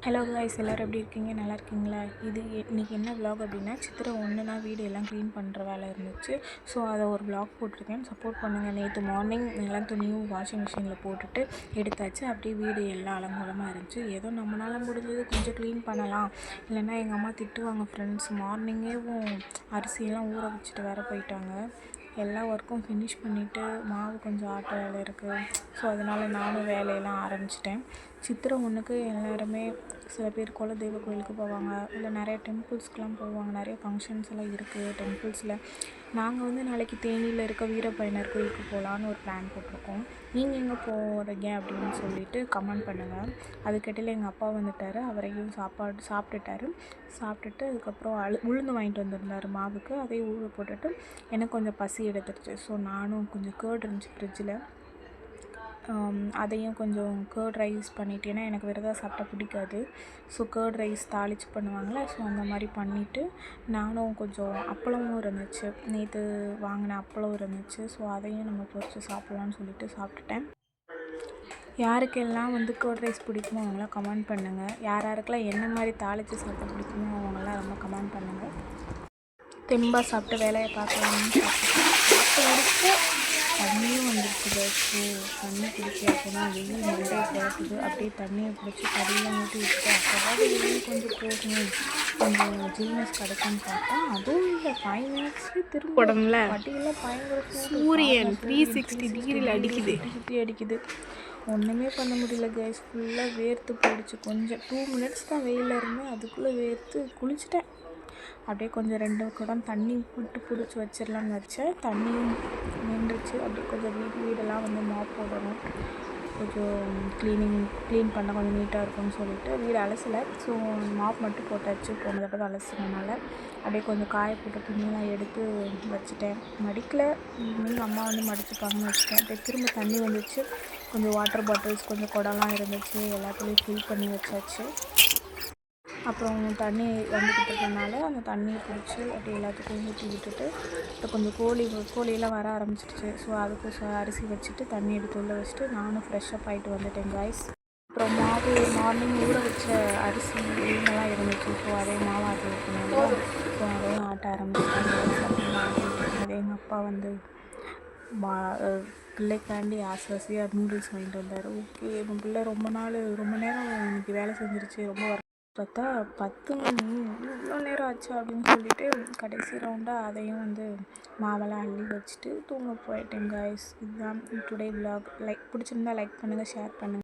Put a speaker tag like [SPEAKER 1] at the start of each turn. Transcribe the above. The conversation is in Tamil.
[SPEAKER 1] ஹலோ காய்ஸ், எல்லோரும் எப்படி இருக்கீங்க? நல்லா இருக்கீங்களா? இன்றைக்கி என்ன விலாக் அப்படின்னா, சித்திரை 1 வீடு எல்லாம் க்ளீன் பண்ணுற வேலை இருந்துச்சு. ஸோ அதை ஒரு விலாக் போட்டிருக்கேன், சப்போர்ட் பண்ணுங்கள். நேற்று மார்னிங் எல்லாம் துணியும் வாஷிங் மிஷினில் போட்டுட்டு எடுத்தாச்சு. அப்படியே வீடு எல்லாம் அலங்கோலமாக இருந்துச்சு. ஏதோ நம்மளால் முடிஞ்சது கொஞ்சம் க்ளீன் பண்ணலாம், இல்லைன்னா எங்கள் அம்மா திட்டுவாங்க. ஃப்ரெண்ட்ஸ் மார்னிங்கேவும் அரிசியெல்லாம் ஊற வச்சுட்டு வேறு போயிட்டாங்க. எல்லா ஒர்க்கும் ஃபினிஷ் பண்ணிவிட்டு மாவு கொஞ்சம் ஆட்ட வேலை இருக்குது. ஸோ அதனால் நானும் வேலையெல்லாம் ஆரம்பிச்சிட்டேன். சித்திரை 1க்கு எல்லாருமே சில பேர் குலதெய்வ கோயிலுக்கு போவாங்க, இல்லை நிறைய டெம்பிள்ஸ்க்கெலாம் போவாங்க. நிறைய ஃபங்க்ஷன்ஸ் எல்லாம் இருக்குது டெம்பிள்ஸில். நாங்கள் வந்து நாளைக்கு தேனியில் இருக்க வீரபையனர் கோயிலுக்கு போகலான்னு ஒரு பிளான் போட்டிருக்கோம். நீங்கள் எங்கே போகிறீங்க அப்படின்னு சொல்லிட்டு கமெண்ட் பண்ணுங்கள். அதுக்கிடையில் எங்கள் அப்பா வந்துட்டார். அவரையும் சாப்பிட்டுட்டு அதுக்கப்புறம் உளுந்து வாங்கிட்டு வந்திருந்தார் மாவுக்கு. அதையும் ஊற போட்டுட்டு எனக்கு கொஞ்சம் பசி எடுத்துருச்சு. ஸோ நானும் கொஞ்சம் கேர்ட் இருந்துச்சு ஃப்ரிட்ஜில், அதையும் கொஞ்சம் கேர்ட் ரைஸ் பண்ணிவிட்டு, ஏன்னா எனக்கு விரதம் சாப்பிட்டா பிடிக்காது. ஸோ கேர்ட் ரைஸ் தாளித்து பண்ணுவாங்களே, ஸோ அந்த மாதிரி பண்ணிவிட்டு நானும் கொஞ்சம் அப்பளமும் இருந்துச்சு, நேற்று வாங்கின அப்பளம் இருந்துச்சு. ஸோ அதையும் நம்ம பொரித்து சாப்பிட்லான்னு சொல்லிட்டு சாப்பிட்டுட்டேன். யாருக்கெல்லாம் வந்து கேர்ட் ரைஸ் பிடிக்குமோ அவங்களாம் கமெண்ட் பண்ணுங்கள். யாருக்கெல்லாம் என்ன மாதிரி தாளித்து சாப்பிட பிடிக்குமோ அவங்களாம் ரொம்ப கமெண்ட் பண்ணுங்கள். தெம்பாக சாப்பிட்டு வேலையை பார்க்கலாம்னு சாப்பிட்டு தண்ணியும் வந்துருக்குது. ஸோ தண்ணி குடிக்க அப்படின்னா வெயில் மண்டையை குழப்புது. அப்படியே தண்ணியை பிடிச்சி கடையில் ஊற்றி விட்டுட்டு அப்போதாவது வெயில் கொஞ்சம் போகணும், கொஞ்சம் ஜில்னஸ் கிடைக்கும்னு பார்த்தா அதுவும் இல்லை. 5 மினிட்ஸ்லேயே திரும்ப உடம்புல பட்டியெல்லாம் பயங்கர
[SPEAKER 2] சூரியன் 360 டிகிரியில்
[SPEAKER 1] சுற்றி அடிக்குது. ஒன்றுமே பண்ண முடியல கைஸ். ஃபுல்லாக வேர்த்து போயிடுச்சு. கொஞ்சம் 2 மினிட்ஸ் தான் வெயிலில் இருந்தேன், அதுக்குள்ளே வேர்த்து குளிச்சிட்டேன். அப்படியே கொஞ்சம் 2 குடம் தண்ணி பிடிச்சி வச்சிடலான்னு வச்சேன். தண்ணியும் நின்றுச்சு. அப்படியே கொஞ்சம் வீடெல்லாம் வந்து மாப் போடணும், கொஞ்சம் க்ளீன் பண்ண கொஞ்சம் நீட்டாக இருக்கும்னு சொல்லிட்டு வீடு அலசலை. ஸோ மாப் மட்டும் போட்டாச்சு, போன தடவை அலசுனதுனால. அப்படியே கொஞ்சம் காய போட்ட துணியெல்லாம் எடுத்து வச்சுட்டேன். மடிக்கலை, ஈவினிங் அம்மா வந்து மடிச்சுப்பாங்கன்னு வச்சுட்டேன். அப்படியே திரும்ப தண்ணி வந்துச்சு. கொஞ்சம் வாட்டர் பாட்டில்ஸ், கொஞ்சம் குடம்லாம் இருந்துச்சு, எல்லாத்துலேயும் ஃபில் பண்ணி வச்சாச்சு. அப்புறம் தண்ணி வந்துக்கிட்டு இருக்கனால அந்த தண்ணியை பிடிச்சி அப்படி எல்லாத்துக்கும் ஊற்றி விட்டுட்டு, இப்போ கொஞ்சம் கோழியெல்லாம் வர ஆரம்பிச்சிடுச்சு. ஸோ அதுக்கு அரிசி வச்சுட்டு தண்ணி எடுத்து உள்ள வச்சுட்டு நானும் ஃப்ரெஷ்ஷப் ஆகிட்டு வந்துட்டேன் காய்ஸ். அப்புறம் மாவு மார்னிங் ஊற வச்ச அரிசி உளுந்தெல்லாம் இருந்துச்சு. ஸோ அதே மாவு ஆட்டி வைக்கணும். ஸோ அதையும் ஆட்ட ஆரம்பிச்சிட்டாங்க. அதே எங்கள் அப்பா வந்து பிள்ளைக்காண்டி ஆசையாக நூடுல்ஸ் வாங்கிட்டு வந்தார். ஓகே, என் பிள்ளை ரொம்ப நேரம் இன்றைக்கி வேலை செஞ்சிருச்சு. ரொம்ப பார்த்தா 10 மணி இவ்வளோ நேரம் ஆச்சு அப்படின்னு சொல்லிட்டு கடைசி ரவுண்டாக அதையும் வந்து மாவெல்லாம் அள்ளி வச்சுட்டு தூங்க போயிட்டேன் காய்ஸ். இதுதான் டுடே விலாக். பிடிச்சிருந்தா லைக் பண்ணுங்கள், ஷேர் பண்ணுங்கள்.